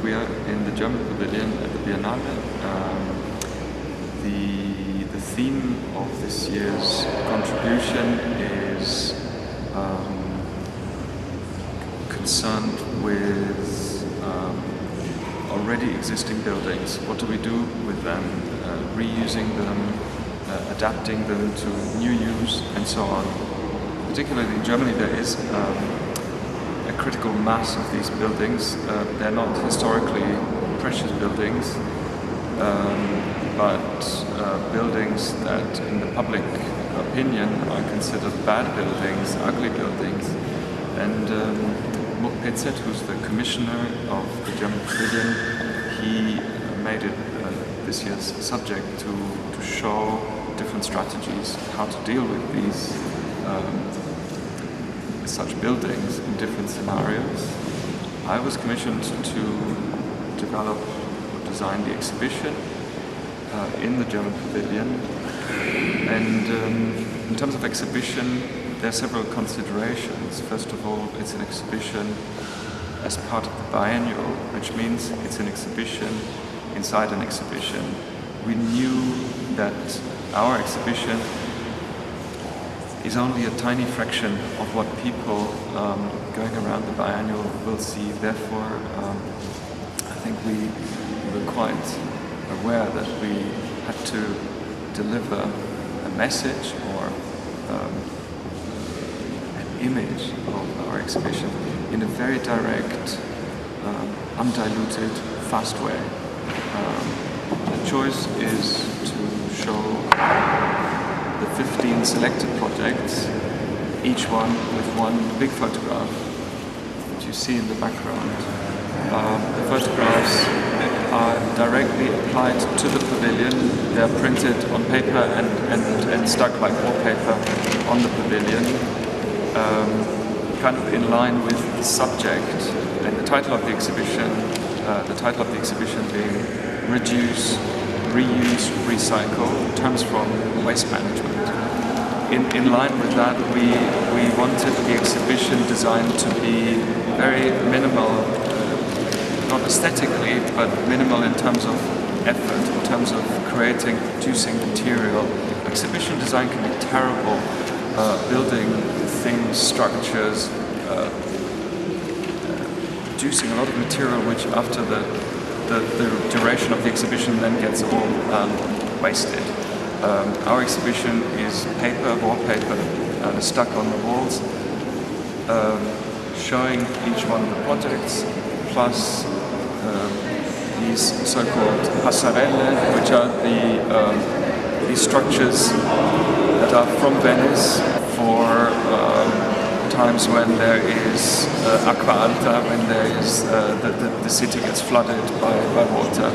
we are in the German pavilion at the Biennale. The theme of this year's contribution is concerned with already existing buildings. What do we do with them? Reusing them, adapting them to new use, and so on. Particularly in Germany, there is a critical mass of these buildings. They're not historically precious buildings, but buildings that in the public opinion are considered bad buildings, ugly buildings. And Pz, who's the commissioner of the German pavilion, he made it this year's subject to show different strategies, how to deal with these such buildings in different scenarios. I was commissioned to develop or design the exhibition in the German pavilion, and in terms of exhibition there are several considerations. First of all, it's an exhibition as part of the biennial, which means it's an exhibition inside an exhibition. We knew that our exhibition is only a tiny fraction of what people going around the biennial will see. Therefore, I think we were quite aware that we had to deliver a message or an image of our exhibition in a very direct, undiluted, fast way. The choice is to show the 15 selected projects, each one with one big photograph that you see in the background. The photographs are directly applied to the pavilion. They are printed on paper and stuck like wallpaper on the pavilion, kind of in line with the subject and the title of the exhibition. The title of the exhibition being Reduce, Reuse, Recycle, terms from waste management. In line with that, we wanted the exhibition design to be very minimal, not aesthetically, but minimal in terms of effort, in terms of producing material. Exhibition design can be terrible, building things, structures, producing a lot of material which after the duration of the exhibition then gets all wasted. Our exhibition is paper, wallpaper, stuck on the walls, showing each one of the projects, plus these so-called passerelle, which are these structures that are from Venice for times when there is acqua alta, when there is the city gets flooded by water.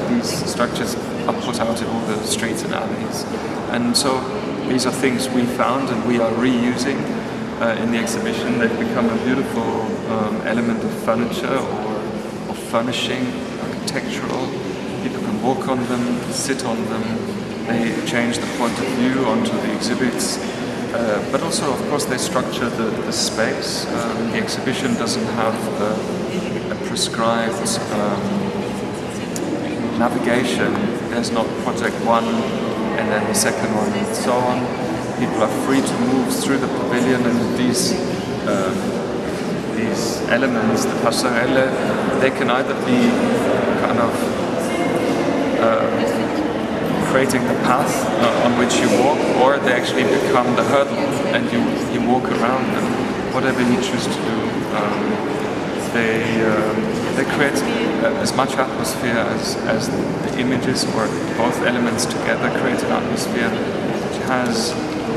These structures are put out in all the streets and alleys, and so these are things we found and we are reusing in the exhibition. They've become a beautiful element of furniture or of furnishing, architectural. People can walk on them, sit on them. They change the point of view onto the exhibits. But also, of course, they structure the space. The exhibition doesn't have a prescribed navigation. There's not project one and then the second one and so on. People are free to move through the pavilion, and these elements, the passerelle, they can either be kind of creating the path on which you walk, or they actually become the hurdle and you walk around them. Whatever you choose to do, they create as much atmosphere as the images or both elements together create an atmosphere which has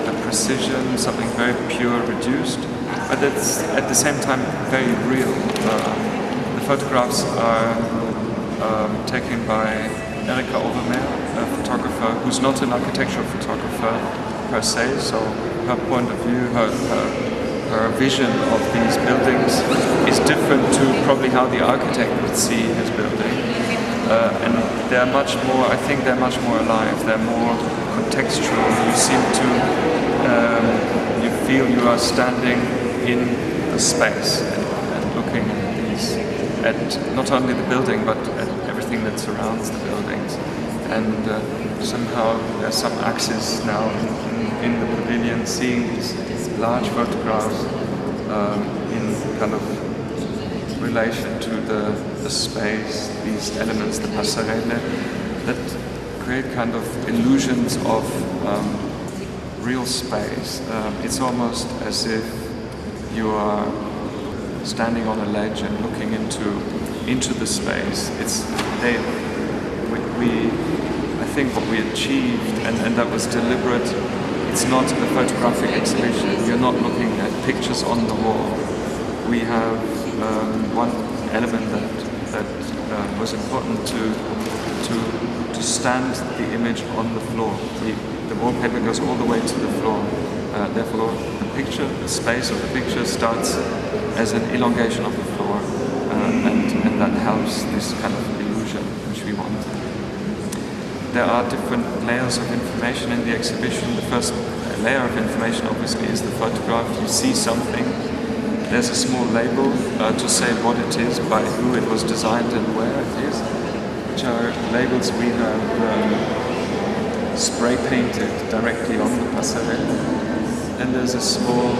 a precision, something very pure, reduced, but it's at the same time very real. The photographs are taken by Erika Overmeer, a photographer who's not an architectural photographer per se, so her point of view, her vision of these buildings is different to probably how the architect would see his building. And they're much more, I think they're much more alive, they're more contextual. You seem to, you feel you are standing in the space and looking at these at not only the building but at everything that surrounds the buildings. And somehow there's some axis now in the pavilion, seeing these large photographs in kind of relation to the space, these elements, the passerelle, that create kind of illusions of real space. It's almost as if you are standing on a ledge and looking into the space. I think what we achieved, and that was deliberate. It's not a photographic exhibition. You're not looking at pictures on the wall. We have one element that was important to stand the image on the floor. The wallpaper goes all the way to the floor. Therefore, the space of the picture starts as an elongation of the floor, and that helps this kind of illusion which we want. There are different layers of information in the exhibition. The first layer of information obviously is the photograph. You see something. There's a small label to say what it is, by who it was designed and where it is, which are labels we have spray painted directly on the passerelle. Then there's a small,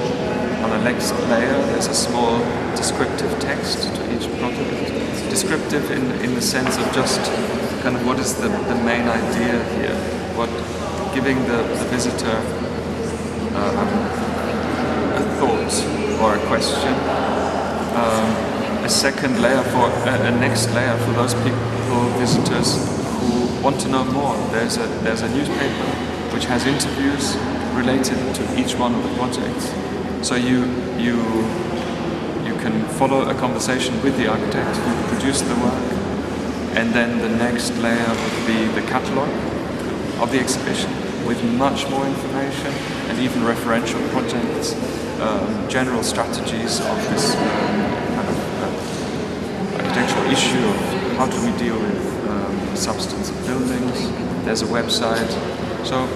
on the next layer, there's a small descriptive text to each product. Descriptive in the sense of just kind of what is the main idea here, giving the visitor a thought or a question. A second layer a next layer for those visitors who want to know more. There's a newspaper which has interviews related to each one of the projects. So you can follow a conversation with the architect who produced the work, and then the next layer would be the catalogue of the exhibition with much more information and even referential projects, general strategies of this kind of architectural issue of how do we deal with substance of buildings. There's a website. So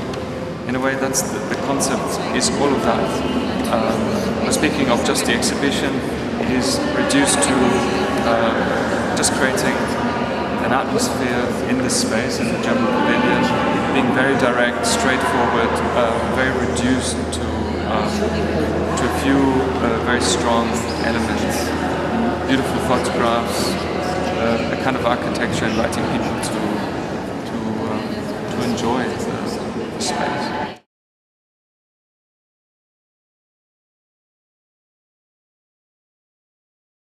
in a way that's the concept is all of that. Speaking of just the exhibition, it is reduced to just creating an atmosphere in this space, in the general pavilion, being very direct, straightforward, very reduced to a few very strong elements, beautiful photographs, a kind of architecture inviting people to enjoy the space.